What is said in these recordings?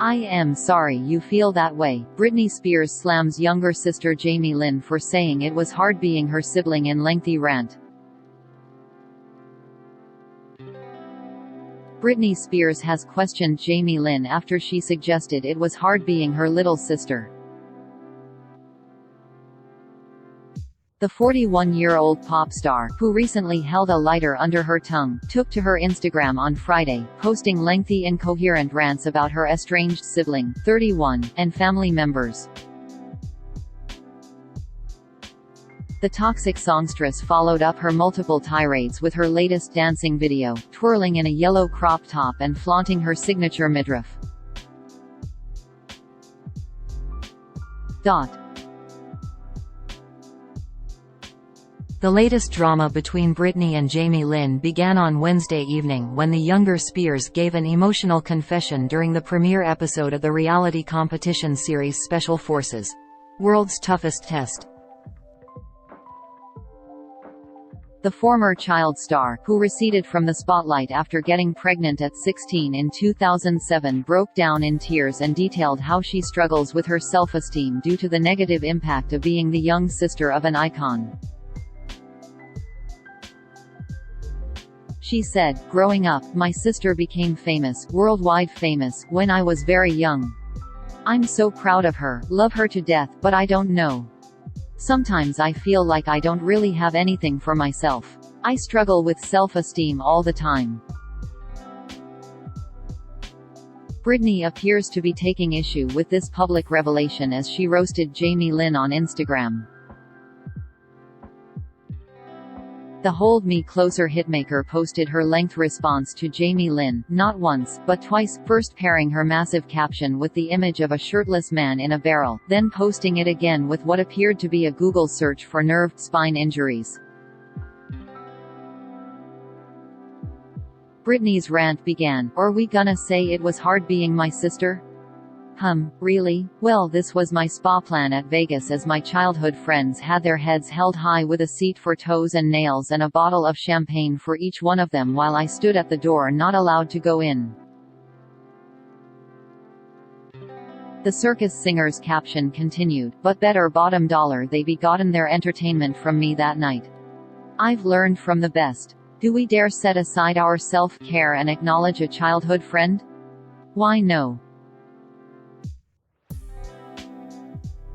I am sorry you feel that way. Britney Spears slams younger sister Jamie Lynn for saying it was hard being her sibling in lengthy rant. Britney Spears has questioned Jamie Lynn after she suggested it was hard being her little sister. The 41-year-old pop star, who recently held a lighter under her tongue, took to her Instagram on Friday, posting lengthy incoherent rants about her estranged sibling, 31, and family members. The toxic songstress followed up her multiple tirades with her latest dancing video, twirling in a yellow crop top and flaunting her signature midriff. The latest drama between Britney and Jamie Lynn began on Wednesday evening when the younger Spears gave an emotional confession during the premiere episode of the reality competition series Special Forces: World's Toughest Test. The former child star, who receded from the spotlight after getting pregnant at 16 in 2007, broke down in tears and detailed how she struggles with her self-esteem due to the negative impact of being the young sister of an icon. She said, "Growing up, my sister became famous, worldwide famous, when I was very young. I'm so proud of her, love her to death, but I don't know. Sometimes I feel like I don't really have anything for myself. I struggle with self-esteem all the time." Britney appears to be taking issue with this public revelation as she roasted Jamie Lynn on Instagram. The Hold Me Closer hitmaker posted her length response to Jamie Lynn, not once, but twice, first pairing her massive caption with the image of a shirtless man in a barrel, then posting it again with what appeared to be a Google search for nerve spine injuries. Britney's rant began, "Are we gonna say it was hard being my sister? Really? Well, this was my spa plan at Vegas as my childhood friends had their heads held high with a seat for toes and nails and a bottle of champagne for each one of them while I stood at the door not allowed to go in." The circus singer's caption continued, "But better bottom dollar they be gotten their entertainment from me that night. I've learned from the best. Do we dare set aside our self-care and acknowledge a childhood friend? Why no?"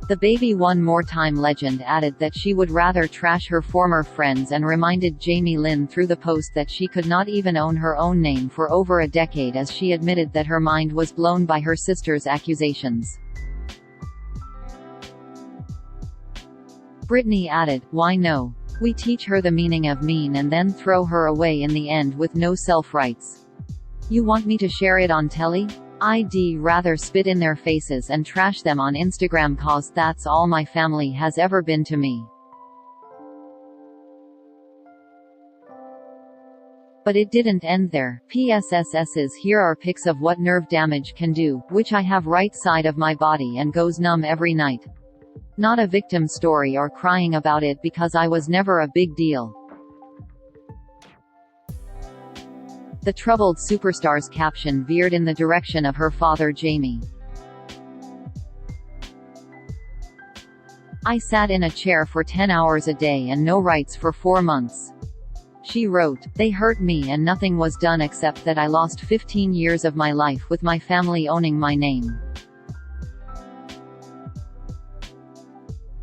The Baby One More Time legend added that she would rather trash her former friends and reminded Jamie Lynn through the post that she could not even own her own name for over a decade as she admitted that her mind was blown by her sister's accusations. Britney added, "Why no? We teach her the meaning of mean and then throw her away in the end with no self-rights. You want me to share it on telly? I'd rather spit in their faces and trash them on Instagram 'cause that's all my family has ever been to me." But it didn't end there. PSSS's "Here are pics of what nerve damage can do, which I have right side of my body and goes numb every night. Not a victim story or crying about it because I was never a big deal." The troubled superstar's caption veered in the direction of her father Jamie. "I sat in a chair for 10 hours a day and no rights for 4 months." She wrote, "They hurt me and nothing was done except that I lost 15 years of my life with my family owning my name."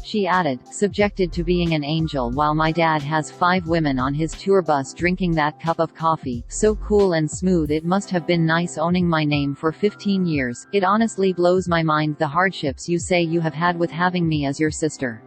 She added, "Subjected to being an angel while my dad has 5 women on his tour bus drinking that cup of coffee, so cool and smooth it must have been nice owning my name for 15 years, it honestly blows my mind the hardships you say you have had with having me as your sister."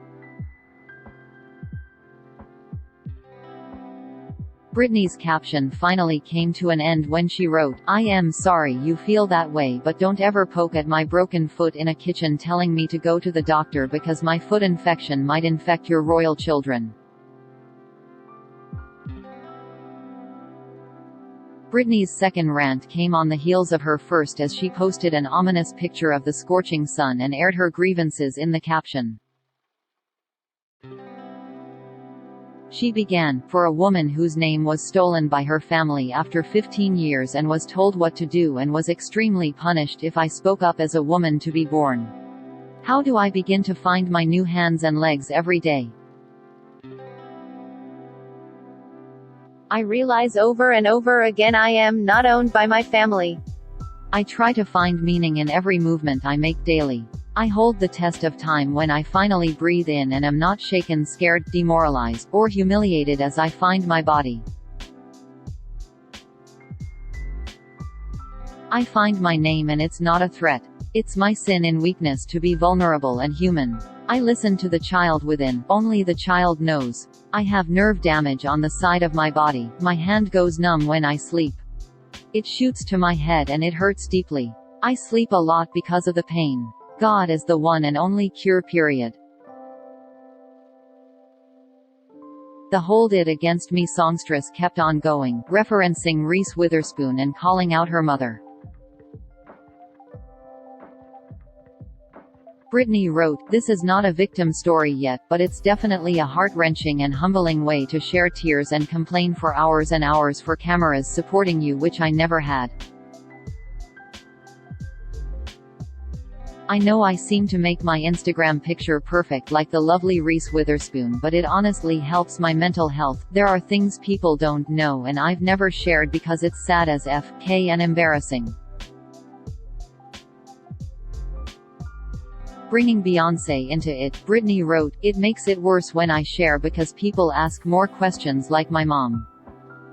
Britney's caption finally came to an end when she wrote, "I am sorry you feel that way, but don't ever poke at my broken foot in a kitchen telling me to go to the doctor because my foot infection might infect your royal children." Britney's second rant came on the heels of her first as she posted an ominous picture of the scorching sun and aired her grievances in the caption. She began, for a woman whose name was stolen by her family after 15 years and was told what to do and was extremely punished if I spoke up as a woman to be born. How do I begin to find my new hands and legs every day? I realize over and over again I am not owned by my family. I try to find meaning in every movement I make daily. I hold the test of time when I finally breathe in and am not shaken, scared, demoralized, or humiliated as I find my body. I find my name and it's not a threat. It's my sin in weakness to be vulnerable and human. I listen to the child within, only the child knows. I have nerve damage on the side of my body, my hand goes numb when I sleep. It shoots to my head and it hurts deeply. I sleep a lot because of the pain. God is the one and only cure, period. The hold it against me songstress kept on going, referencing Reese Witherspoon and calling out her mother. Britney wrote, "This is not a victim story yet, but it's definitely a heart-wrenching and humbling way to share tears and complain for hours and hours for cameras supporting you, which I never had. I know I seem to make my Instagram picture perfect like the lovely Reese Witherspoon, but it honestly helps my mental health. There are things people don't know and I've never shared because it's sad as f***ing and embarrassing." Bringing Beyoncé into it, Britney wrote, "It makes it worse when I share because people ask more questions like my mom.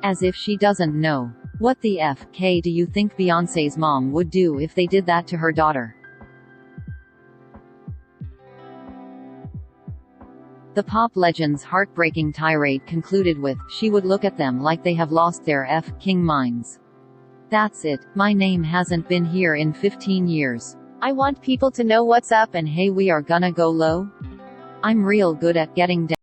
As if she doesn't know. What the f*** do you think Beyoncé's mom would do if they did that to her daughter?" The pop legend's heartbreaking tirade concluded with, "She would look at them like they have lost their f***ing minds. That's it, my name hasn't been here in 15 years. I want people to know what's up and hey, we are gonna go low. I'm real good at getting down."